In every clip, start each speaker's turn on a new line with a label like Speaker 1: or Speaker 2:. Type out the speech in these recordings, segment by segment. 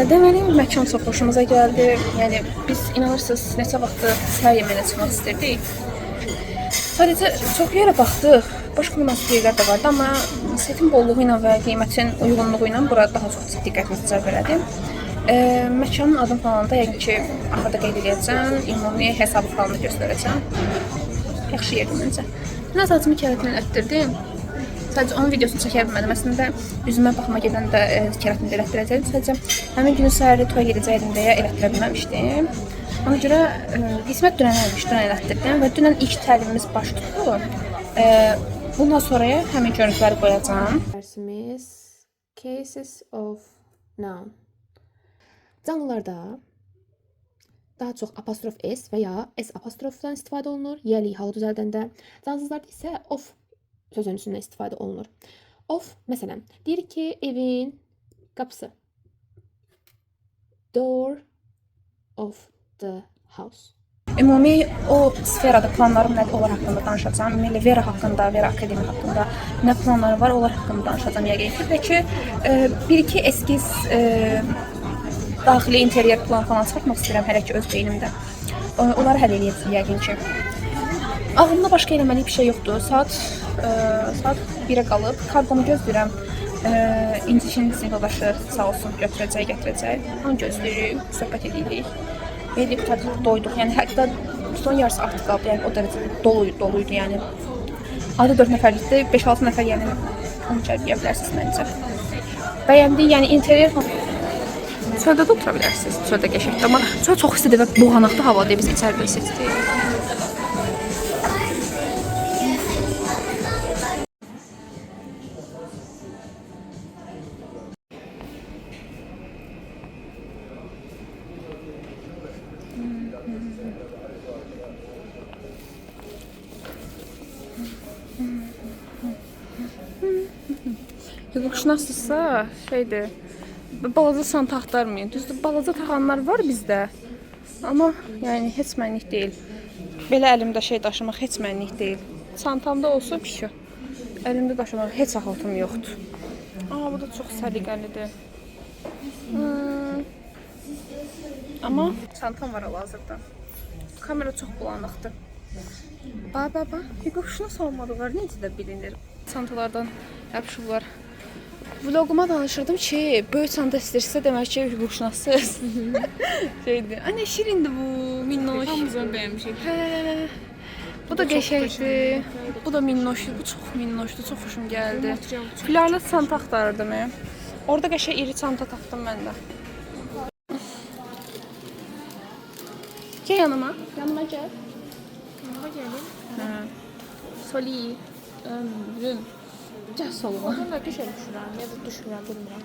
Speaker 1: Deməli, məkan çox xoşumuza gəldi. Yəni, biz inanırsınız, neçə vaxtdır səhər yeməyinə çıxmaq istirdik. Sadəcə çox yerə baxdıq. Başqa münasib yerlər də vardı, amma setin bolluğu ilə və qiymətin uyğunluğu ilə bura daha çox diqqətimizi cəlb elədi. Məkanın adını falan da yəqin ki, axırda qeyd edəcəm, ümumi hesabı falan da göstərəcəm. Yaxşı yerdir məncə. Mən saçımı keratin elətdirdim. Sadəcə onun videosunu çəkə bilmədim. Əslində üzümə baxma gedəndə keratin elətdirəcəkdim. Sadəcə həmin günün səhəri toya gedəcəkdim deyə elətdirə bilməmişdim. Ona görə qismət dünənəymiş, dünən elətdirdim və dünən ilk təlimimiz baş tutdu. Bundan sonraya həmin görüntüləri qoyacağım.
Speaker 2: Dersimiz Cases of Noun. Canlılarda daha çox apostrof S və ya S apostrofdan istifadə olunur, yəli halı düzəldəndə. Cansızlarda isə of sözünün istifadə olunur. Of, məsələn, deyirik ki, evin qapısı. Door of the house.
Speaker 1: Ümumi o sferada planlarım nədir, onlar haqqında danışacağım. Ümumiyyətlə Vera haqqında, Vera Akademi haqqında nə planları var, onlar haqqında danışacağım yəqin ki. Və ki, bir-iki eskiz daxili interyer plan falan çıxartmaq istəyirəm hələ ki öz beynimdə. Onları həll edəcəyəm yəqin ki. Ağlımda başqa eləməli bir şey yoxdur. Saat 1-ə qalıb. Kargomu gözləyirəm. İncişin sinirdaşı sağ olsun gətirəcək. Onu gözləyirik, söhbət edirik. Belli qutardıq, doyduq. Yəni hətta son yarısı artıq qaldı. Yəni o dərəcədə doluydu yəni. Adı 4 nəfərlikdə 5-6 nəfər yəni onu cəlb edə bilərsiniz məncə. Bəyəndik, yəni interyer çöldə də otura bilərsiniz. Çöldə qəşəngdir, amma çöl çox istidir və boğanaqlı havadır. Biz içəridə seçdik. Hüquqşünasızsa şeydir, balaca santa axtarmayın. Düzdür, balaca taxanlar var bizdə. Amma yəni heç mənlik deyil. Belə əlimdə şey daşımaq heç mənlik deyil. Çantamda olsa pişo. Əlimdə daşımaq heç axıtım yoxdur. Bu da çox səliqəlidir. Amma çantam var hal-hazırda. Kamera çox bulanıqdır. Bax. Hüquqşünas olmadıqları necə də bilinir. Çantalardan yapışıblar. Vloguma danışırdım ki, böyük çanta istəyirsə demək ki, hüquqşünassız şeydir. Nə şirindir bu, minnoş.
Speaker 2: Hamımızın bəyənmişik.
Speaker 1: Bu da qəşəngdir. Bu da minnoşdur. Bu çox minnoşdur. Çox xoşum gəldi. Fularlı çanta axtarırdım. Orada qəşəng iri çanta tapdım mən də. Gəl yanıma. Yanıma gəl.
Speaker 2: Yanıma gəlin.
Speaker 1: Soli. Ömrüm. Gəl soluma.
Speaker 2: Oradan da düşürəm ya da düşürəm, bilmirəm.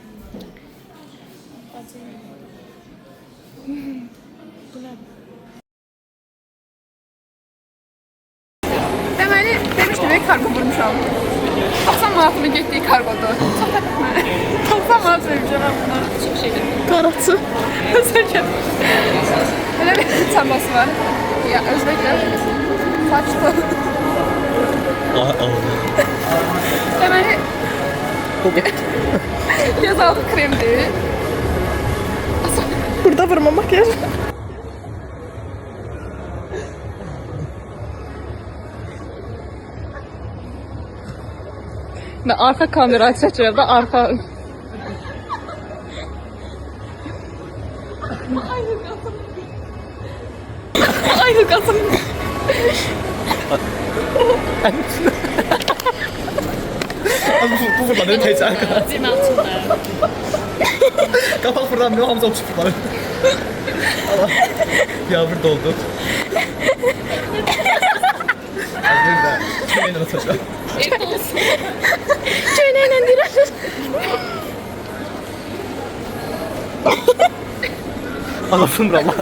Speaker 1: Deməli, demişdim, kargo vurmuşam. 90 manatımın getdiyi kargodur. Çox təqmə. 90 manat vermişəm mən buna.
Speaker 2: Çox şeydir.
Speaker 1: Qaraçı. Sökət. Belə bir çambası var. Ya, özbəklər. Saçlı. Deməli, gözaltı kremdir. Burada vurmamaq yer. Mən arxa kamera çəkirəm də, arxa... Ay hırqasım.
Speaker 3: Bu fırlanır teyze arkadaşlar.
Speaker 2: Cim altında.
Speaker 3: Kapak fırlanmıyor, hamza uçup fırlanır. Allah. Yağmur doldu. Hazır da. Çömeğinden atacağım.
Speaker 2: Evde olsun.
Speaker 1: Çöneyle direkt.
Speaker 3: Anasın brama.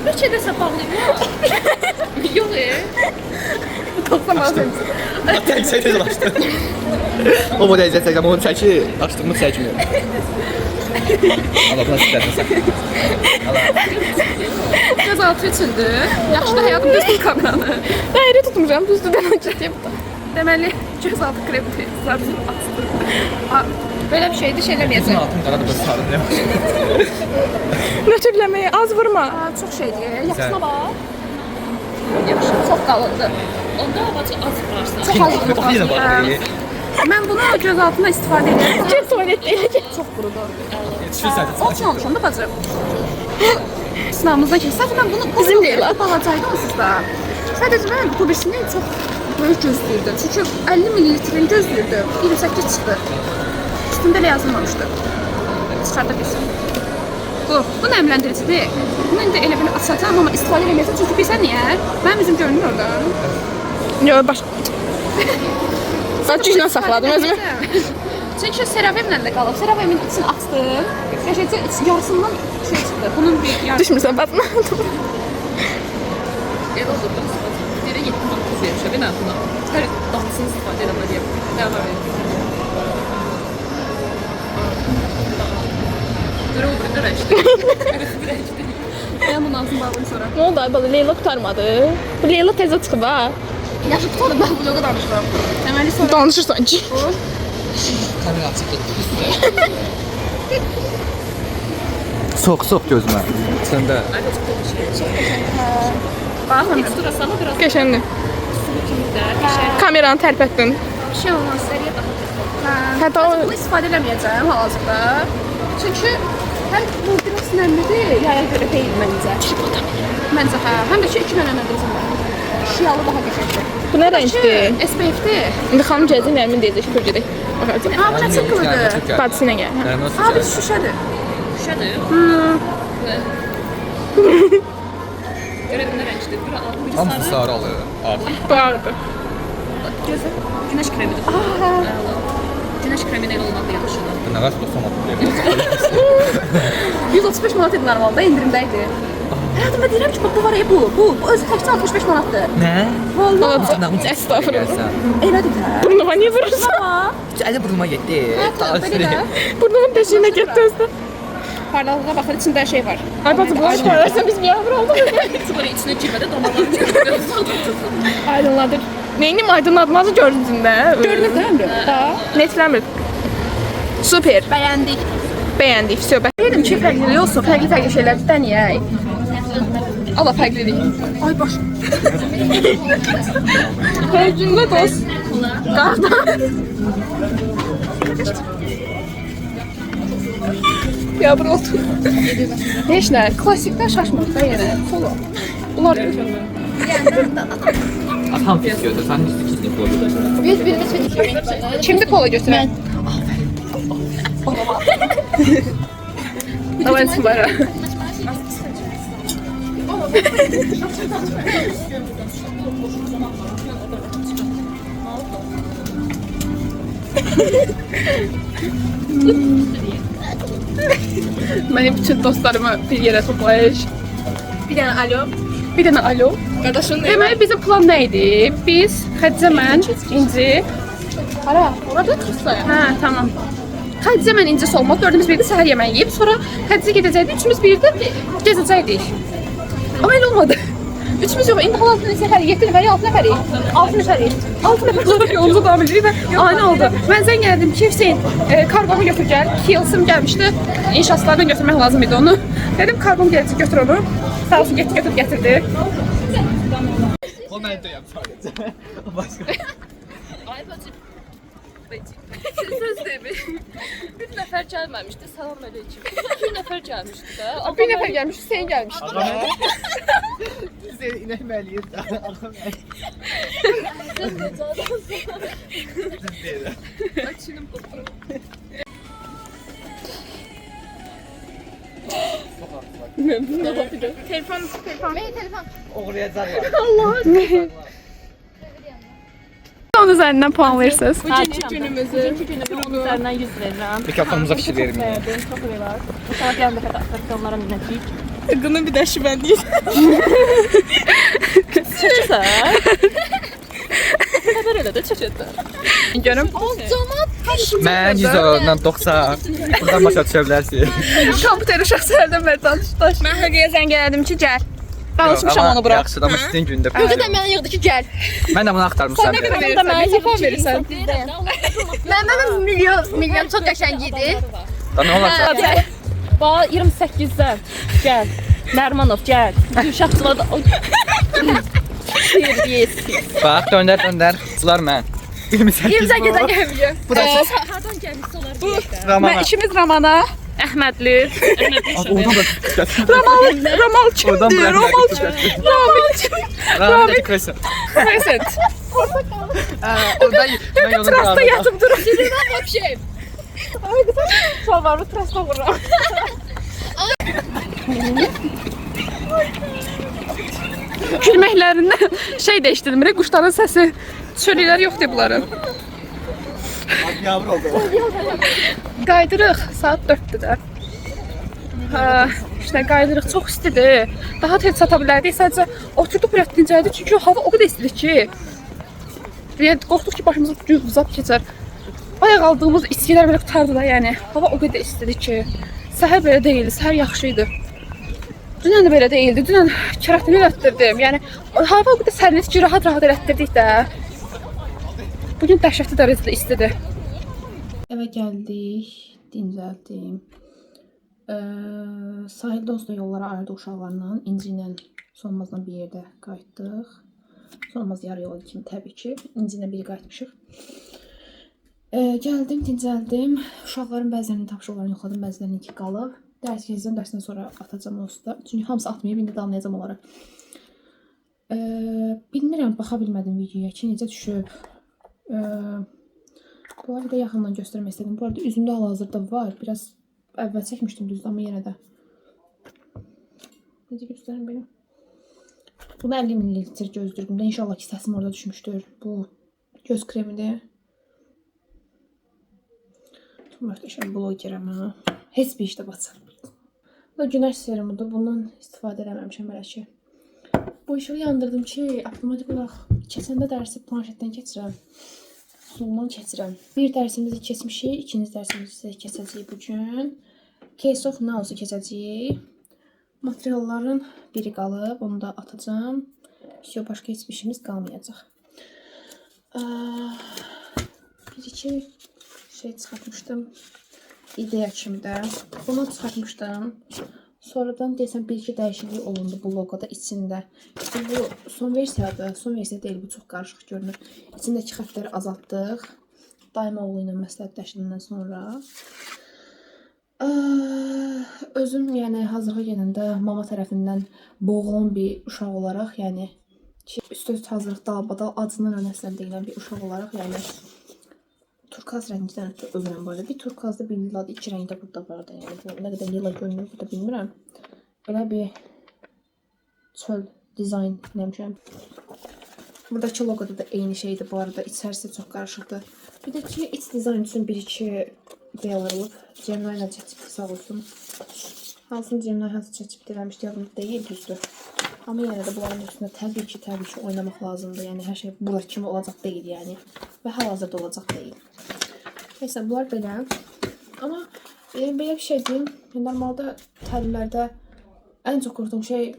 Speaker 2: Neçə də sapaqlayım. Yox,
Speaker 1: 90 manat vermişəm.
Speaker 3: Teyze teyze açtı. O bu teyze teyze, onu çeki. Açtığımı çekmiyor. Allah buna sikərsin sən.
Speaker 1: Gözaltı üçündür. Yaxşı da həyatım düzdür kameranı. Dairə tutmuşam, düzdür demək ki. Deməli, gözaltı kremdir. Sarısı açdı. Belə bir şeydir, şey
Speaker 3: Bütün
Speaker 1: eləməyəcəm.
Speaker 3: altın qaradır, bu sarı ne var?
Speaker 2: Nötrləməyə az vurma.
Speaker 1: Çox şeydir. Yaxşına bax. Yaxşı, çox qalındır. Onda bacı az vurarsan. Çox az
Speaker 3: Bax yenə
Speaker 1: vurarsan.
Speaker 3: var.
Speaker 1: Mən bunu göz altına istifadə edirəm.
Speaker 2: Get tualetdə elə get.
Speaker 1: Çox qurudur.
Speaker 3: Yetişirsən.
Speaker 1: Olsun olmuşam da bacı. Bu sınavımızda ki, sadəcə mən bunu
Speaker 2: Bizim deyil ha.
Speaker 1: balacaydı onsuz da. Sadəcə mən bu birisini çox böyük gözləyirdim. Çünki 50 ml-ni gözləyirdim. 28 çıxdı. Üstündə elə yazılmamışdı. Çıxarda bilsin. Bu nəmləndiricidir. Bunu indi elə belə açacağam, amma istifadə eləməyəcəm. Çünki bilsən niyə? Mənim üzüm görünür orada.
Speaker 2: Yox, baş. Saçı ilə saxladım özümü.
Speaker 1: Çünki seravimlə də qalıb. Seravimin içini açdım. Qəşəcə yarısından şey çıxdı. Bunun bir yarısı.
Speaker 2: Düşmürsən batma.
Speaker 1: Elə oldu. Yerə 7 manat vermişəm. Mən buna. Hər daxilsini istifadə eləməliyəm. Nə var? Durur, bir rəşdi. Mən bunun ağzını bağlayım sonra.
Speaker 2: Nə oldu ay bala, Leyla qurtarmadı. Bu Leyla tezə çıxıb ha.
Speaker 1: Yaxşı tutalım, mən vloga danışıram. Deməli sonra...
Speaker 2: Danışırsan ki.
Speaker 3: Kamera açıq getdi. Soğuk gözümə. Səndə.
Speaker 1: Baxın, teksturasını biraz
Speaker 2: Qəşəngdir. Kameranı tərpətdin.
Speaker 1: bir şey olmaz, seriyə daha.
Speaker 2: Hətta o
Speaker 1: Bunu istifadə eləməyəcəm hal-hazırda. Çünki həm bu biraz nəmlidir, yaya görə deyil məncə. Məncə hə, həm də ki 2 dənə nəmlidir var. Şiyalı daha qəşəngdir.
Speaker 2: bu nə rəngdir?
Speaker 1: SPF-dir.
Speaker 2: İndi xanım gələcək Nərmin deyəcək ki, pürcədə. Baxacaq.
Speaker 1: Ha, bu nə çəkilidir?
Speaker 2: Bacısı ilə gəl. hə.
Speaker 1: Ha, bir şüşədir. Şüşədir? Görə nə rəngdir? Biri
Speaker 3: Hamısı sarı alır.
Speaker 2: Bağırdı.
Speaker 1: gözü. Günəş kremidir. Günəş kremin elə olmaq yaxşıdır.
Speaker 3: Nə qədər tutamadım deyə.
Speaker 1: 135 manat idi normalda, endirimdə idi. Həyatımda deyirəm ki, bax, bu var ya bu özü təkcə 65 manatdır.
Speaker 3: Nə?
Speaker 1: Vallahi.
Speaker 2: Estağfurullah.
Speaker 1: Elədir də.
Speaker 2: Burnuma niyə vurursan?
Speaker 3: Hiç əli burnuma getdi.
Speaker 1: Belə də.
Speaker 2: Burnumun deşiyinə getdi özdə.
Speaker 1: Parlaqlığa baxır, içində şey var.
Speaker 2: Ay bacı, bunu çıxararsan biz bir ağır olduk.
Speaker 1: Sonra içinə girmədə damarlarını görürüz.
Speaker 2: Aydınladır. Neyini aydınlatmazı gördün də?
Speaker 1: Görünür də Əmrə? Ha.
Speaker 2: Netləmir. Super.
Speaker 1: Bəyəndik.
Speaker 2: Bəyəndik. Söhbət.
Speaker 1: Dedim ki, fərqli olsun, fərqli şeylər dənəyək. Allah fərqlilik. Ay baş.
Speaker 2: Fərqində dost.
Speaker 1: Qardan.
Speaker 2: Ya bura otur.
Speaker 1: Heç nə, klassikdən şaşmırıq da yenə. Solo. Bunlar götürmür.
Speaker 3: Atam pis gördü. Sən üstü kilitli qoydun.
Speaker 1: Biz birimiz kimdi kola götürən?
Speaker 2: Давай сбора. Benim bütün dostlarımı bir yere toplayış.
Speaker 1: Bir dənə alo.
Speaker 2: Bir tane alo.
Speaker 1: Qardaşın
Speaker 2: Deməli bizim plan nə idi? Biz Xədicə, mən, İnci.
Speaker 1: Hara? Orada çıxsa.
Speaker 2: Hə, tamam. Xədicə, mən, İnci olmaq dördümüz birlikdə səhər yeməyi yeyib, sonra Xədicə gedəcəkdik, üçümüz birlikdə gezəcəkdik. Amma elə olmadı. Üçümüz yox, indi hal-hazırda neçə nəfərik? 7 nəfərik, 6 nəfərik. 6 nəfərik. 6 nəfər olaraq yolumuza davam edirik və ani oldu. Mən zəng gəldim ki, Hüseyin, karbomu götür gəl. Kilsim gəlmişdi. İnşaatlardan götürmək lazım idi onu. Dedim, karbom gələcək, götür onu. Sağ olsun, getdi, götür, gətirdi.
Speaker 3: O mən deyəm sadəcə. Başqa.
Speaker 1: Ay bacım. Söz demiş. Bir nəfər gəlməmişdi. Salam əleykum. Bir nəfər gəlmişdi də.
Speaker 2: Bir nəfər gəlmiş, Hüseyin gəlmişdi.
Speaker 3: Biz inəkməliyik də.
Speaker 1: Açınım qopdu.
Speaker 2: Telefon.
Speaker 3: Oğrayacaqlar.
Speaker 2: Onun üzerinden puan verirsiniz.
Speaker 1: Bugünkü günümüzün üzərindən 100 verirəm.
Speaker 3: Mikrofonumuza fikir verin.
Speaker 1: Çox verir. Sonra gələn dəfə də atraksionlara minəcəyik.
Speaker 2: Bunun bir de şu ben değil.
Speaker 1: Çəkirsən? O qədər elə də çəkirdi.
Speaker 2: Görüm.
Speaker 3: Mən 100 oradan 90. Buradan başa düşə bilərsiniz.
Speaker 2: Kompüteri şahsərdən mən danışdaş. Mən Həqiqə zəng elədim ki, gəl. Danışmışam onu bura.
Speaker 3: Yaxşıdır, amma sizin gündə.
Speaker 1: Özü də mənə yığdı ki, gəl.
Speaker 3: Mən də bunu axtarmışam.
Speaker 2: Sən də mənə telefon verirsən.
Speaker 1: Mən Məndən milyon çox qəşəng idi.
Speaker 3: Da nə olacaq?
Speaker 4: Bax 28-dən gəl. Nərmanov gəl. Uşaqçılar da yes.
Speaker 3: Bax, döndər. Sular mən. 28
Speaker 1: Gədə gəlmiyor.
Speaker 3: Bu da çox
Speaker 4: Hardan gəlmişsə onlar deyək də.
Speaker 3: Ramana.
Speaker 1: İkimiz Ramana.
Speaker 4: Əhmədli.
Speaker 3: Oradan da
Speaker 1: Ramal
Speaker 3: Oradan
Speaker 1: kimdir? Ramal
Speaker 3: bırak.
Speaker 1: Ramil.
Speaker 3: Crescent.
Speaker 1: Crescent.
Speaker 3: Orada mən yolun
Speaker 1: Trasta yatıp durur.
Speaker 4: Gedirəm vəbşə.
Speaker 1: Ay qızım. Şalvarlı trasta vururam. Gülməklərindən şey də eşitdim. Quşların səsi. Çölüklər yoxdur bunların.
Speaker 3: Yavru oldu.
Speaker 1: Qaydırıq saat 4-dür də. İşte qaydırıq çox istidir. Daha tez çata bilərdik. Sadəcə oturduq biraz dincəldik çünki hava o qədər istidir ki. Yəni qorxduq ki başımıza uzab keçər. Ayaq aldığımız içkilər belə qutardı da, yəni. Hava o qədər istidir ki. Səhər belə deyildi, səhər yaxşı idi. Dünən də belə deyildi. Dünən kərətini elətdirdim. Yəni hava o qədər sərinlik ki, rahat-rahat elətdirdik də. Bugün dəhşətli dərəcədə istidir.
Speaker 2: Evə gəldik, dincəldim. Sahildə onsuz da yollara ayrıldı uşaqlarla, İnci ilə Solmazla bir yerdə qayıtdıq. Solmaz yarı yol kimi təbii ki, İnci ilə biri qayıtmışıq. Gəldim, dincəldim. Uşaqların bəzilərinin tapşırıqlarını yoxladım, bəzilərinin qalıb. Dərs keçəcəm, dərsdən sonra atacağım onsuz da. Çünki hamısı atmayıb, indi danlayacağım onları. Bilmirəm, baxa bilmədim videoya ki, necə düşüb. Bu arada yaxından göstərmək istədim. Bu arada üzümdə hal-hazırda var. Biraz əvvəl çəkmişdim düzdür, amma yenə də. Necə göstərim belə? Bunu 50 ml gözdürdüm də. İnşallah ki, səsim orada düşmüşdür. Bu göz kremidir. Çok möhtəşəm blogerəm ha. Heç bir işdə batsam. Bu da günəş serumudur. Bundan istifadə eləməmişəm hələ ki. Bu işığı yandırdım ki, avtomatik olaraq keçəndə dərsi planşetdən keçirəm. Zoom'dan keçirəm. Bir dərsimizi keçmişik, ikinci dərsimizi keçəcəyik bugün. Case of Now-u keçəcəyik. Materialların biri qalıb, onu da atacağım. Başqa heç bir işimiz qalmayacaq. Bir-iki şey çıxartmışdım. İdeya kimdə. Bunu çıxartmışdım. Sonradan desəm bir-iki dəyişiklik olundu bu logoda içində. İşte bu son versiyadır. Son versiya deyil, bu çox qarışıq görünür. İçindəki xəttləri azaltdıq. Daimoğlu ilə məsləhətləşdikdən sonra. Özüm yəni hazırlığa gələndə mama tərəfindən boğulan bir uşaq olaraq, yəni ki, üst-üst hazırlıq dalbadal acından önəsdən deyilən bir uşaq olaraq, yəni turkaz rəngidən övrəm böyle. Bir turkazda bir liladır, iki rəngdə burada var da. Yəni bu nə qədər lila görünür burada bilmirəm. Belə bir çöl dizayn eləmişəm. Buradakı logoda da eyni şeydir bu arada. İçərisi çox qarışıqdır. Bir də ki, iç dizayn üçün bir-iki ideyalar olub. Cemna ilə çəkib sağ olsun. Hansını Cemna hansı çəkib eləmişdi yadımda deyil, düzdür. Amma yenə də bunların üstündə təbii ki, oynamaq lazımdır. Yəni hər şey bunlar kimi olacaq deyil yəni. Və hal-hazırda olacaq deyil. Neyse, bunlar belə. Amma belə bir şey deyim. Normalda təlimlərdə ən çox qorxduğum şey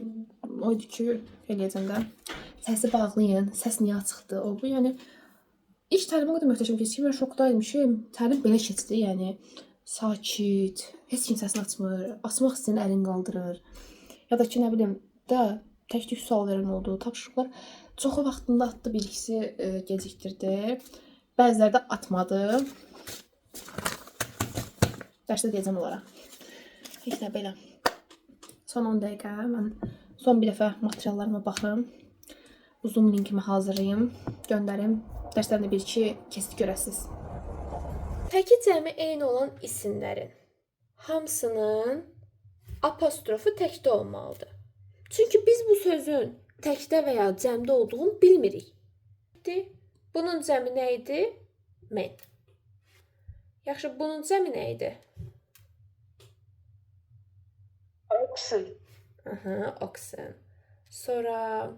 Speaker 2: oydu ki, eləyəcəndə səsi bağlayın, səs niyə açıqdır, o bu. Yəni ilk təlim o qədər möhtəşəm keçdi ki, mən şokdaydım ki, təlim belə keçdi. Yəni sakit, heç kim səsini açmır, açmaq istəyən əlini qaldırır. Ya da ki, nə bilim də tək-tük sual verən oldu. Tapşırıqlar çoxu vaxtında atdı, bir ikisi gecikdirdi. Bəziləri də atmadı. Dərsdə deyəcəm onlara. Heç nə belə. Son 10 dəqiqə mən son bir dəfə materiallarıma baxım. Zoom linkimi hazırlayım, göndərim. Dərslərində bir-iki kesit görəsiniz.
Speaker 5: Təki cəmi eyni olan isimlərin hamısının apostrofu təkdə olmalıdır. Çünki biz bu sözün təkdə və ya cəmdə olduğunu bilmirik. Bunun cəmi nə idi? Men. Yaxşı, bunun cəmi nə idi?
Speaker 6: Oxen.
Speaker 5: Aha, oxen. Sonra